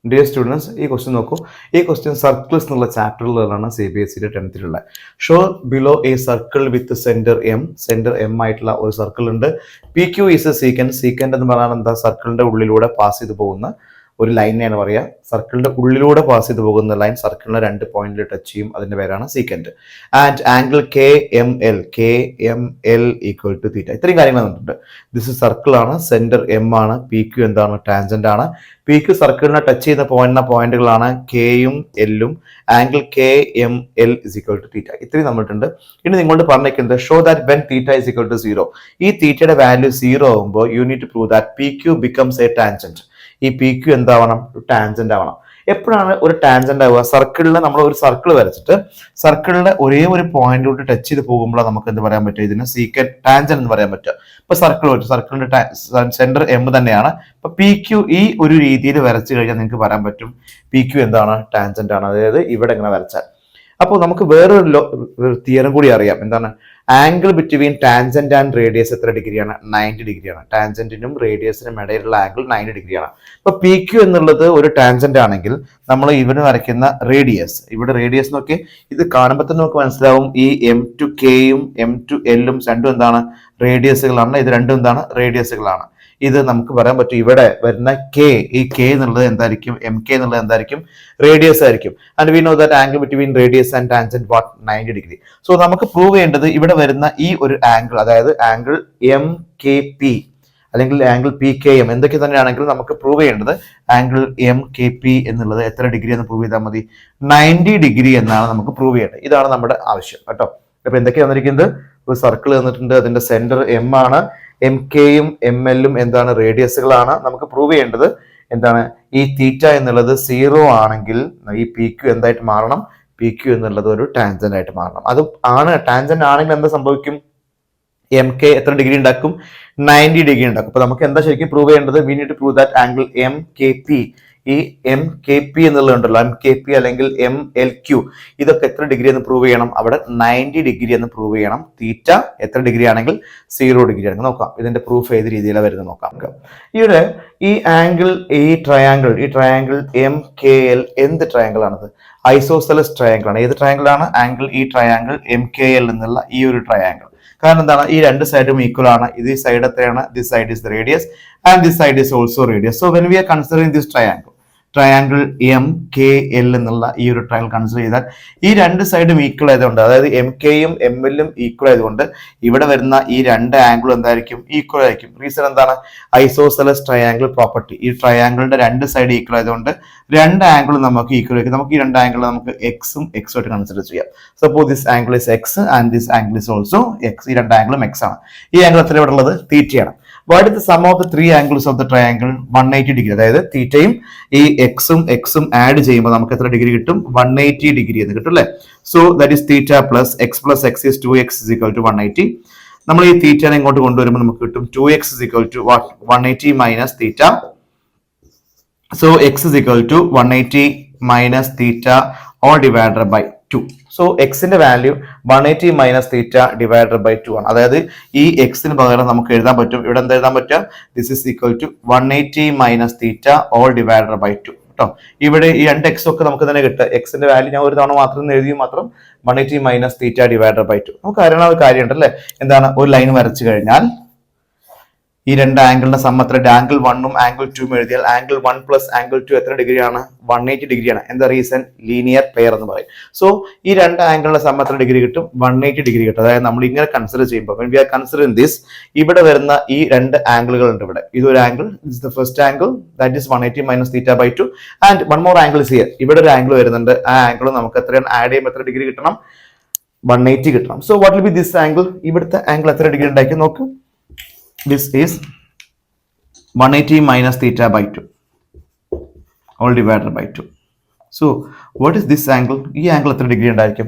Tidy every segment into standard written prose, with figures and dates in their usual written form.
Dear students, ഈ question നോക്കൂ. ഈ ക്വസ്റ്റ്യൻ സർക്കിൾസ് എന്നുള്ള ചാപ്റ്ററിലാണ് CBSE 10th show below A circle with centre M ആയിട്ടുള്ള ഒരു സർക്കിൾ ഉണ്ട്. PQ ഈസ് എ സീക്കൻഡ് എന്ന് പറഞ്ഞാൽ എന്താ? സർക്കിളിന്റെ ഉള്ളിലൂടെ പാസ് ചെയ്ത് പോകുന്ന ഒരു ലൈനെയാണ് പറയുക. സർക്കിളിന്റെ ഉള്ളിലൂടെ പാസ് ചെയ്ത് പോകുന്ന ലൈൻ സർക്കിളിനെ 2 പോയിന്റിൽ ടച്ച് ചെയ്യും. അതിന്റെ പേരാണ് secant. And angle KML equal to theta. ഇത്രയും കാര്യങ്ങൾ വന്നിട്ടുണ്ട്. ദിസ് സർക്കിൾ ആണ്, സെന്റർ M ആണ്, PQ എന്താണ്? ടാൻജന്റ് ആണ്. PQ സർക്കിളിനെ ടച്ച് ചെയ്യുന്ന പോയിന്റുകളാണ് കെയും എല്ലും. Angle KML is equal to theta. ഇത്രയും തന്നിട്ടുണ്ട്. ഇനി നിങ്ങളോട് പറഞ്ഞിരിക്കുന്നത് show that when theta is equal to 0, ഈ തീറ്റയുടെ വാല്യൂ 0 ആകുമ്പോൾ you need to prove that PQ becomes a tangent. ഈ PQ എന്താവണം? ടാൻജന്റ് ആവണം. എപ്പോഴാണ് ഒരു ടാൻജന്റ് ആവുക? സർക്കിളിൽ നമ്മൾ ഒരു സർക്കിൾ വരച്ചിട്ട് സർക്കിളിന്റെ ഒരേ ഒരു പോയിന്റിലോട്ട് ടച്ച് ചെയ്ത് പോകുമ്പോൾ നമുക്ക് എന്ത് പറയാൻ പറ്റും? ഇതിന് സീക്കൻഡ് ടാൻജന്റ് എന്ന് പറയാൻ പറ്റും. ഇപ്പൊ സർക്കിളിന്റെ സെന്റർ M തന്നെയാണ്. ഇപ്പൊ PQ ഈ ഒരു രീതിയിൽ വരച്ചു കഴിഞ്ഞാൽ നിങ്ങൾക്ക് പറയാൻ പറ്റും PQ എന്താണ്? ടാൻജന്റ് ആണ്. അതായത് ഇവിടെ ഇങ്ങനെ വരച്ചാൽ. അപ്പോൾ നമുക്ക് വേറൊരു തിയറം കൂടി അറിയാം. എന്താണ്? Angle between tangent and radius എത്ര ഡിഗ്രിയാണ്? 90 ഡിഗ്രിയാണ്. ടാൻജന്റിനും റേഡിയസിനും ഇടയിലുള്ള ആംഗിൾ 90 ഡിഗ്രിയാണ്. ഇപ്പൊ PQ എന്നുള്ളത് ഒരു ടാൻജന്റ് ആണെങ്കിൽ നമ്മൾ ഇവിടെ വരയ്ക്കുന്ന റേഡിയസ്, ഇവിടെ റേഡിയസ് നോക്കി, ഇത് കാണുമ്പോൾ തന്നെ നമുക്ക് മനസ്സിലാവും ഈ M2Kയും M2Lയും രണ്ടും എന്താണ്? റേഡിയസുകളാണ്. ഇത് രണ്ടും എന്താണ്? റേഡിയസുകളാണ്. ഇത് നമുക്ക് പറയാൻ പറ്റും ഇവിടെ വരുന്ന ഈ K എന്നുള്ളത് എന്തായിരിക്കും? MK എന്നുള്ളത് എന്തായിരിക്കും? റേഡിയസ് ആയിരിക്കും. And we know that angle between radius and tangent what? 90 degree. So നമുക്ക് പ്രൂവ് ചെയ്യേണ്ടത് ഇവിടെ വരുന്ന ഈ ഒരു ആംഗിൾ, അതായത് ആംഗിൾ MKP അല്ലെങ്കിൽ ആംഗിൾ PKM എന്തൊക്കെ തന്നെയാണെങ്കിലും നമുക്ക് പ്രൂവ് ചെയ്യേണ്ടത് ആംഗിൾ MKP എന്നുള്ളത് എത്ര ഡിഗ്രി എന്ന് പ്രൂവ് ചെയ്താൽ മതി? 90 ഡിഗ്രി എന്നാണ് നമുക്ക് പ്രൂവ് ചെയ്യേണ്ടത്. ഇതാണ് നമ്മുടെ ആവശ്യം കേട്ടോ. അപ്പൊ എന്തൊക്കെയാണ് തന്നിരിക്കുന്നത്? ഒരു സർക്കിൾ തന്നിട്ടുണ്ട്, അതിന്റെ സെന്റർ M ആണ്. MKയും MLയും എന്താണ്? റേഡിയസുകളാണ്. നമുക്ക് പ്രൂവ് ചെയ്യേണ്ടത് എന്താണ്? ഈ തീറ്റ എന്നുള്ളത് 0 ആണെങ്കിൽ ഈ PQ എന്തായിട്ട് മാറണം? PQ എന്നുള്ളത് ഒരു ടാൻജന്റ് ആയിട്ട് മാറണം. അത് ആണ് ടാൻജന്റ് ആണെങ്കിൽ എന്താ സംഭവിക്കും? MK എത്ര ഡിഗ്രി ഉണ്ടാക്കും? 90 ഡിഗ്രി ഉണ്ടാക്കും. അപ്പൊ നമുക്ക് എന്താ ശരിക്കും പ്രൂവ് ചെയ്യേണ്ടത്? We need to prove that angle MKP, ഈ MKP എന്നുള്ളതുണ്ടല്ലോ, MKP അല്ലെങ്കിൽ MLQ, ഇതൊക്കെ എത്ര ഡിഗ്രി എന്ന് പ്രൂവ് ചെയ്യണം? അവിടെ 90 ഡിഗ്രി എന്ന് പ്രൂവ് ചെയ്യണം. തീറ്റ എത്ര ഡിഗ്രി ആണെങ്കിൽ? 0 ഡിഗ്രി ആണെങ്കിൽ. നോക്കാം ഇതിന്റെ പ്രൂഫ് ഏത് രീതിയിലാണ് വരുന്നത് നോക്കാം. ഇവിടെ ഈ ആംഗിൾ, ഈ ട്രയാംഗിൾ MKL എന്ത് ട്രയാംഗിൾ ആണത്? ഐസോസെലസ് ട്രയാംഗിൾ ആണ്. ഏത് ട്രയാംഗിൾ ആണ്? ആംഗിൾ ഈ ട്രയാംഗിൾ MKL എന്നുള്ള ഈ ഒരു ട്രയാംഗിൾ. കാരണം എന്താണ്? ഈ രണ്ട് സൈഡും ഈക്വൽ ആണ്. ഇത് ഈ സൈഡ് എത്രയാണ്? This side is the radius and this side is also radius. So when we are considering this triangle MKL എന്നുള്ള ഈ ഒരു ട്രയാംഗിൾ കൺസിഡർ ചെയ്താൽ ഈ രണ്ട് സൈഡും ഈക്വൽ ആയതുകൊണ്ട്, അതായത് MKയും MLയും ഈക്വൽ ആയതുകൊണ്ട് ഇവിടെ വരുന്ന ഈ രണ്ട് ആംഗിളും എന്തായിരിക്കും? ഈക്വൽ ആയിരിക്കും. റീസൺ എന്താണ്? Isosceles triangle property. ഈ ട്രയാംഗിളിന്റെ രണ്ട് സൈഡ് ഈക്വൽ ആയതുകൊണ്ട് രണ്ട് ആംഗിളും നമുക്ക് ഈക്വൽ ആയിരിക്കും. നമുക്ക് ഈ രണ്ട് ആംഗിൾ നമുക്ക് എക്സും ആയിട്ട് കൺസിഡർ ചെയ്യാം. Suppose this angle is X and this angle is also X. ഈ രണ്ട് ആംഗിളും എക്സ് ആണ്. ഈ ആംഗിൾ എത്ര ഇവിടെ ഉള്ളത്? തീറ്റയാണ്. What is the sum of the three angles of the triangle? 180 degree. അതായത് തീറ്റയും ഈ എക്സും ആഡ് ചെയ്യുമ്പോൾ നമുക്ക് എത്ര ഡിഗ്രി കിട്ടും? 180 ഡിഗ്രി എന്ന് കിട്ടും അല്ലേ? So that is theta plus X is 2x is equal to 180. നമ്മൾ ഈ തീറ്റനെ ഇങ്ങോട്ട് കൊണ്ടുവരുമ്പോൾ നമുക്ക് കിട്ടും 2x is equal to what? 180 minus theta. So x is equal to 180 minus theta all divided by 2. So എക്സിന്റെ value 180 minus theta divided by 2 ആണ്. അതായത് ഈ എക്സിന് പകരം നമുക്ക് എഴുതാൻ പറ്റും, ഇവിടെ എന്താ എഴുതാൻ പറ്റുക? This is equal to 180 minus theta all divided by 2 കേട്ടോ. ഇവിടെ ഈ രണ്ട് എക്സ് ഒക്കെ നമുക്ക് തന്നെ കിട്ടുക. എക്സിന്റെ വാല്യൂ ഞാൻ ഒരു തവണ മാത്രം എഴുതി മാത്രം 180 മൈനസ് തീറ്റ ഡിവൈഡഡ് ബൈ 2. നമുക്ക് അറിയണ ഒരു കാര്യമുണ്ട് അല്ലേ? എന്താണ്? ഒരു ലൈൻ വരച്ചു കഴിഞ്ഞാൽ ഈ രണ്ട് ആംഗിളിന്റെ സം എത്ര? ആംഗിൾ 1ഉം ആംഗിൾ 2ഉം എഴുതിയാൽ ആംഗിൾ 1 പ്ലസ് ആംഗിൾ 2 എത്ര ഡിഗ്രിയാണ്? 180 ഡിഗ്രിയാണ്. എന്താ റീസൺ? ലീനിയർ പെയർ എന്ന് പറയും. സോ ഈ രണ്ട് ആംഗിളിന്റെ സം എത്ര ഡിഗ്രി കിട്ടും? 180 ഡിഗ്രി കിട്ടും. അതായത് നമ്മൾ ഇങ്ങനെ കൺസിഡർ ചെയ്യുമ്പോൾ when we are considering this, ഇവിടെ വരുന്ന ഈ രണ്ട് ആംഗിളുകൾ ഉണ്ട്. ഇവിടെ ഇതൊരു angle, this is the first angle, that is 180 minus theta by 2, and one more angle is here. ഇവിടെ ഒരു ആംഗിൾ വരുന്നുണ്ട്. ആ ആംഗിൾ നമുക്ക് എത്രയാണ് ആഡ് ചെയ്യുമ്പോൾ എത്ര ഡിഗ്രി കിട്ടണം? 180 കിട്ടണം. So what will be this angle? ഇവിടുത്തെ ആംഗിൾ എത്ര ഡിഗ്രി ഉണ്ടാക്കി നോക്കൂ. This is 180 minus theta by 2 all divided by 2. So what is this angle? ഈ ആംഗിൾ എത്ര ഡിഗ്രി ഉണ്ടായിരിക്കും?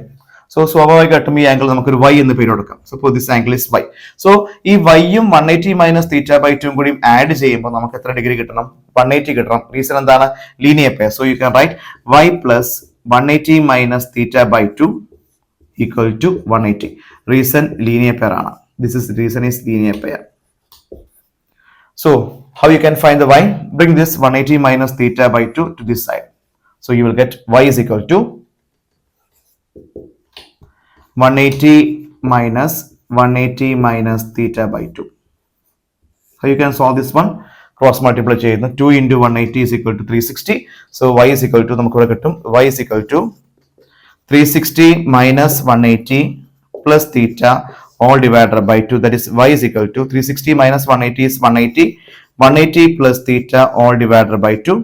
സോ സ്വാഭാവികമായിട്ടും ഈ ആംഗിൾ നമുക്കൊരു y എന്ന് പേര് കൊടുക്കാം. Suppose this angle is y. So ഈ y-യും 180 മൈനസ് തീറ്റ ബൈ 2 കൂടി ആഡ് ചെയ്യുമ്പോൾ നമുക്ക് എത്ര ഡിഗ്രി കിട്ടണം? 180 കിട്ടണം. റീസൺ എന്താണ്? Linear pair. So you can write y plus 180 minus theta by 2 equal to 180. Reason linear pair ആണ്. This is reason is linear pair. So How you can find the y? Bring this 180 minus theta by 2 to this side. So you will get y is equal to 180 minus theta by 2. So you can solve this one. Cross multiply ചെയ്യുന്നു. 2 into 180 is equal to 360. So y is equal to നമുക്ക് ഇവിടെ കിട്ടും y is equal to 360 minus 180 plus theta all divided by 2. That is y is equal to 360 minus 180 is 180. 180 plus theta all divided by 2.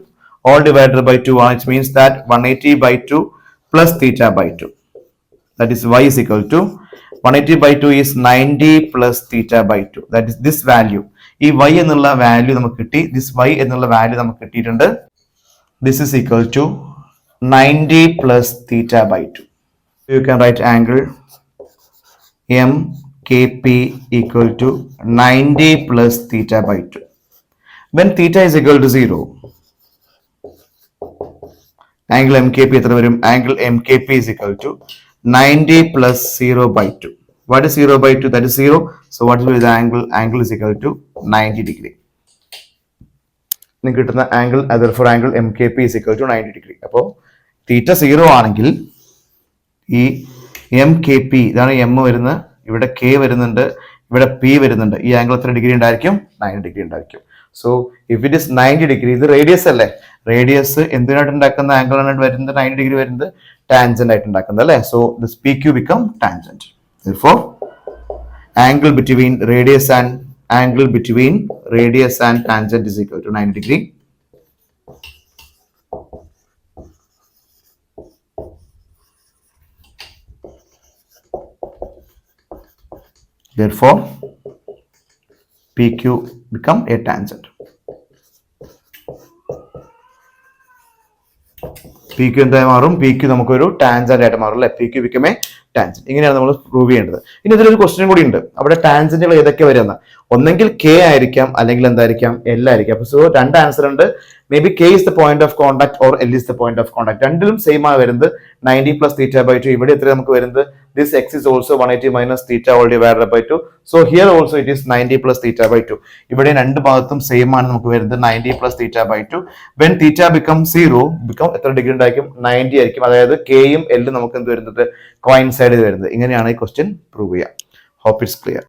All divided by 2, which means that 180 by 2 plus theta by 2. That is y is equal to 180 by 2 is 90 plus theta by 2. That is this value. ഈ y എന്നുള്ള value നമുക്ക് കിട്ടി. This y എന്നുള്ള value നമുക്ക് കിട്ടിയിട്ടുണ്ട്. This is equal to 90 plus theta by 2. You can write angle MKP equal to 90 plus theta by 2. When theta is equal to 0, angle MKP എത്ര വരും? Angle MKP is equal to 90 plus 0 by 2. What is 0 by 2? That is 0. So what will be the angle? Angle is equal to 90 degree. നിങ്ങൾക്ക് കിട്ടുന്ന angle therefore angle MKP is equal to 90 degree. അപ്പോൾ തീറ്റ 0 ആണെങ്കിൽ ഈ MKP ഇതാണ് M വരുന്നത്, ഇവിടെ K വരുന്നുണ്ട്, ഇവിടെ P വരുന്നുണ്ട്. ഈ ആംഗിൾ എത്ര ഡിഗ്രി ഉണ്ടായിരിക്കും? 90 ഡിഗ്രി ഉണ്ടായിരിക്കും. So if it is 90 degree, ഇത് റേഡിയസ് അല്ലേ? റേഡിയസ് എന്തിനായിട്ട് ഉണ്ടാക്കുന്ന ആംഗിൾ ആണ് വരുന്നത്? 90 ഡിഗ്രി വരുന്നത് ടാൻജന്റ് ആയിട്ട് ഉണ്ടാക്കുന്നത് അല്ലേ? So this PQ become tangent. Therefore angle between radius and tangent is equal to 90 degree. Therefore PQ become a tangent. PQ എന്തായി മാറും? PQ നമുക്കൊരു ടാൻജന്റ് ആയിട്ട് മാറും അല്ലെ? PQ become a tangent. ഇങ്ങനെയാണ് നമ്മൾ പ്രൂവ് ചെയ്യേണ്ടത്. ഇനി ഇതിലൊരു ക്വസ്റ്റ്യൻ കൂടി ഉണ്ട്. അവിടെ ടാൻജന്റുകൾ ഏതൊക്കെ വരുന്ന? ഒന്നെങ്കിൽ K ആയിരിക്കാം, അല്ലെങ്കിൽ എന്തായിരിക്കാം? L ആയിരിക്കാം. അപ്പൊ സോ രണ്ട് ആൻസർ ഉണ്ട്. May be K is the point of contact or L is the point of contact. രണ്ടിലും സെയിം ആണ് വരുന്നത്. 90 plus theta by 2. ഇവിടെ എത്ര നമുക്ക് വരുന്നത്? This x is also 180 minus theta all divided by 2. So here also it is 90 plus theta by 2. ഇവിടെ രണ്ട് ഭാഗത്തും സെയിം ആണ് നമുക്ക് വരുന്നത് 90 plus theta by 2. When theta becomes 0, എത്ര ഡിഗ്രി ഉണ്ടായിരിക്കും? 90 ആയിരിക്കും. അതായത് K യും L നമുക്ക് എന്ത് വരുന്നത്? കോയിൻസൈഡ് വരുന്നത്. ഇങ്ങനെയാണ് ഈ ക്വസ്റ്റ്യൻ പ്രൂവ് ചെയ്യുക. Hope it's clear.